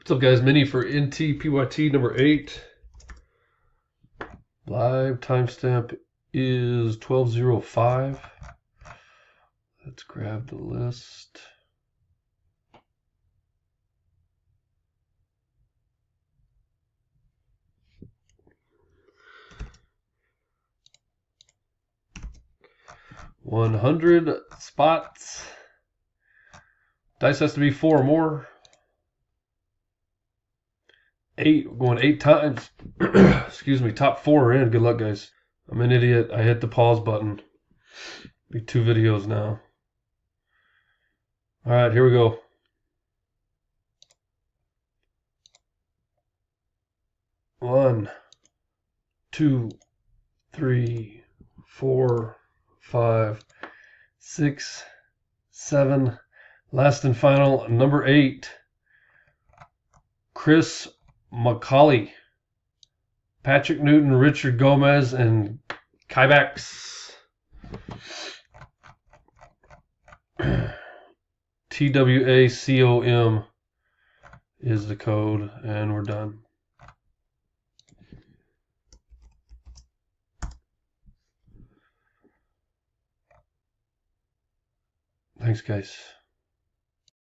What's up, guys? Mini for NT Pyt number 8. Live timestamp is 12:05. Let's grab the list. $100 spots. Dice has to be 4 or more. 8, we're going 8 times. Excuse me, top 4 are in. Good luck, guys. I'm an idiot. I hit the pause button. Be 2 videos now. All right, here we go. 1, 2, 3, 4, 5, 6, 7. Last and final, number 8. Chris McCauley, Patrick Newton, Richard Gomez, and Kybax. TWACOM is the code, and we're done. Thanks, guys.